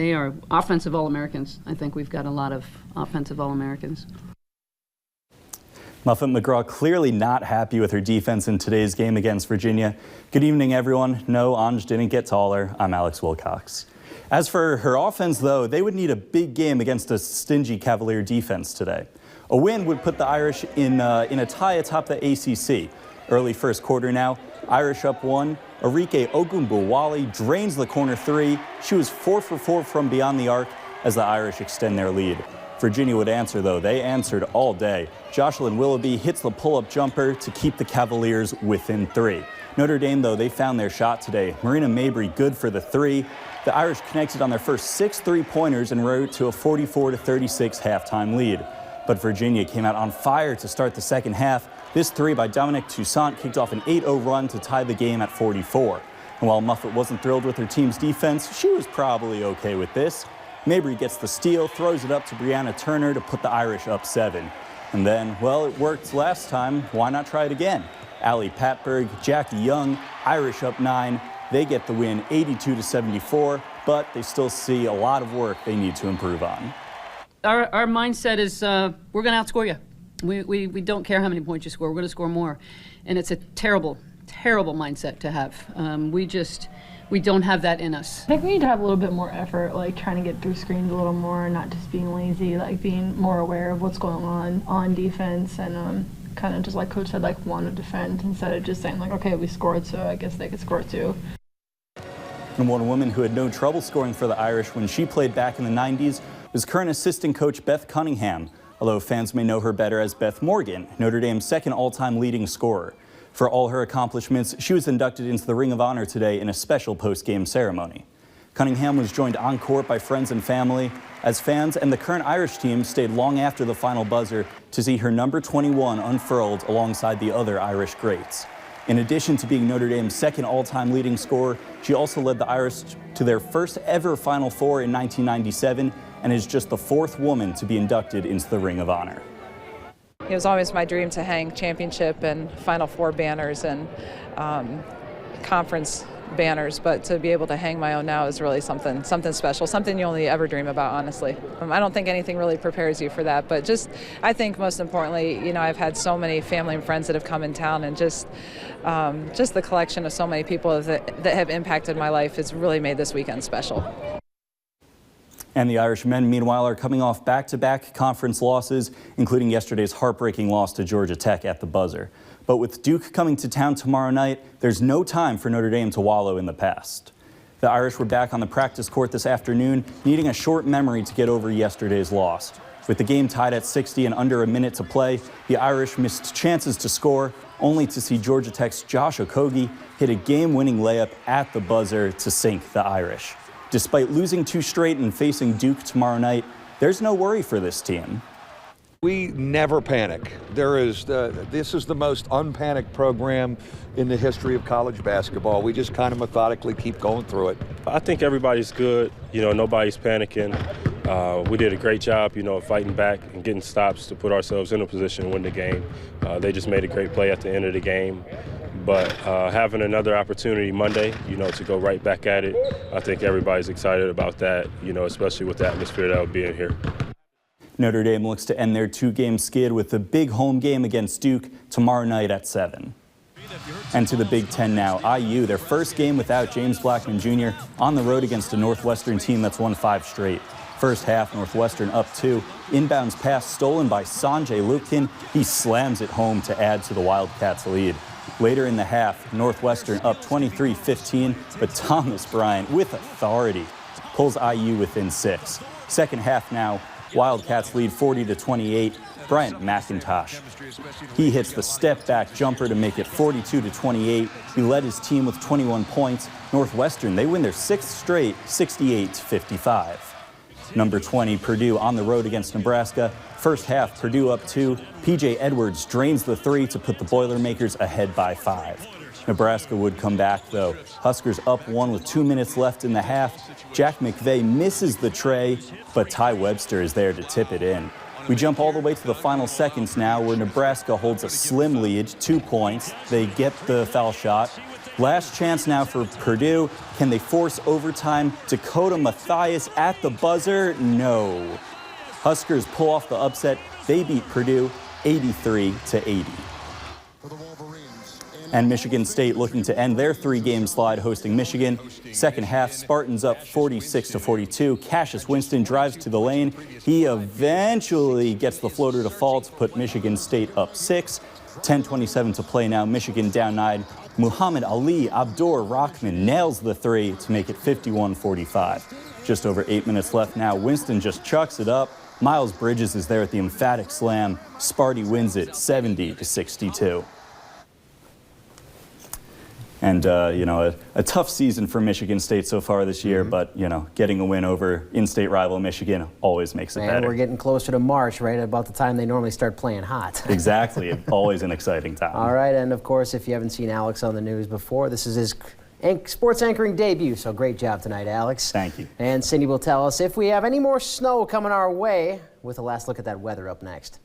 They are offensive All-Americans. I think we've got a lot of offensive All-Americans. Muffet McGraw clearly not happy with her defense in today's game against Virginia. Good evening, everyone. No, Anj didn't get taller. I'm Alex Wilcox. As for her offense, though, they would need a big game against a stingy Cavalier defense today. A win would put the Irish in a tie atop the ACC. Early first quarter now, Irish up 1. Arike Ogunbowale drains the corner 3. She was 4 for 4 from beyond the arc as the Irish extend their lead. Virginia would answer, though. They answered all day. Jocelyn Willoughby hits the pull-up jumper to keep the Cavaliers within 3. Notre Dame, though, they found their shot today. Marina Mabry good for the 3. The Irish connected on their first 6 3-pointers and rode to a 44-36 halftime lead. But Virginia came out on fire to start the second half. This 3 by Dominique Toussaint kicked off an 8-0 run to tie the game at 44. And while Muffet wasn't thrilled with her team's defense, she was probably okay with this. Mabry gets the steal, throws it up to Brianna Turner to put the Irish up 7. And then, well, it worked last time. Why not try it again? Allie Patberg, Jackie Young, Irish up 9. They get the win 82-74, but they still see a lot of work they need to improve on. Our mindset is we're going to outscore you. We don't care how many points you score. We're going to score more. And it's a terrible, terrible mindset to have. We don't have that in us. I think we need to have a little bit more effort, like trying to get through screens a little more, not just being lazy, like being more aware of what's going on defense, and kind of just like Coach said, like want to defend instead of just saying like, okay, we scored, so I guess they could score too. And one woman who had no trouble scoring for the Irish when she played back in the 90s was current assistant coach Beth Cunningham, although fans may know her better as Beth Morgan, Notre Dame's second all-time leading scorer. For all her accomplishments, she was inducted into the Ring of Honor today in a special post-game ceremony. Cunningham was joined on court by friends and family as fans and the current Irish team stayed long after the final buzzer to see her number 21 unfurled alongside the other Irish greats. In addition to being Notre Dame's second all-time leading scorer, she also led the Irish to their first ever Final Four in 1997 and is just the 4th woman to be inducted into the Ring of Honor. It was always my dream to hang championship and Final Four banners and conference banners, but to be able to hang my own now is really something special, something you only ever dream about, honestly. I don't think anything really prepares you for that, but I think most importantly, I've had so many family and friends that have come in town, and just the collection of so many people that have impacted my life has really made this weekend special. And the Irish men, meanwhile, are coming off back-to-back conference losses, including yesterday's heartbreaking loss to Georgia Tech at the buzzer. But with Duke coming to town tomorrow night, there's no time for Notre Dame to wallow in the past. The Irish were back on the practice court this afternoon, needing a short memory to get over yesterday's loss. With the game tied at 60 and under a minute to play, the Irish missed chances to score, only to see Georgia Tech's Josh Okogie hit a game-winning layup at the buzzer to sink the Irish. Despite losing 2 straight and facing Duke tomorrow night, there's no worry for this team. We never panic. This is the most unpanicked program in the history of college basketball. We just kind of methodically keep going through it. I think everybody's good. Nobody's panicking. We did a great job, fighting back and getting stops to put ourselves in a position to win the game. They just made a great play at the end of the game. But having another opportunity Monday, to go right back at it, I think everybody's excited about that, especially with the atmosphere that will be in here. Notre Dame looks to end their 2-game skid with a big home game against Duke tomorrow night at 7. And to the Big Ten now, IU, their first game without James Blackman Jr. on the road against a Northwestern team that's won 5 straight. First half, Northwestern up 2. Inbounds pass stolen by Sanjay Lupkin. He slams it home to add to the Wildcats' lead. Later in the half, Northwestern up 23-15, but Thomas Bryant, with authority, pulls IU within 6. Second half now, Wildcats lead 40-28. Bryant McIntosh. He hits the step-back jumper to make it 42-28. He led his team with 21 points. Northwestern, they win their 6th straight, 68-55. Number 20, Purdue on the road against Nebraska. First half, Purdue up 2. P.J. Edwards drains the 3 to put the Boilermakers ahead by 5. Nebraska would come back, though. Huskers up 1 with 2 minutes left in the half. Jack McVeigh misses the tray, but Ty Webster is there to tip it in. We jump all the way to the final seconds now, where Nebraska holds a slim lead, 2 points. They get the foul shot. Last chance now for Purdue. Can they force overtime? Dakota Mathias at the buzzer? No. Huskers pull off the upset. They beat Purdue 83-80. And Michigan State looking to end their 3-game slide hosting Michigan. Second half, Spartans up 46-42. Cassius Winston drives to the lane. He eventually gets the floater to fall to put Michigan State up 6. 10:27 to play now. Michigan down 9. Muhammad Ali Abdur Rahman nails the 3 to make it 51-45. Just over 8 minutes left now. Winston just chucks it up. Miles Bridges is there at the emphatic slam. Sparty wins it 70-62. And, a tough season for Michigan State so far this year, but, getting a win over in-state rival Michigan always makes it better. And we're getting closer to March, right, about the time they normally start playing hot. Exactly. Always an exciting time. All right, and of course, if you haven't seen Alex on the news before, this is his sports anchoring debut, so great job tonight, Alex. Thank you. And Cindy will tell us if we have any more snow coming our way with a last look at that weather up next.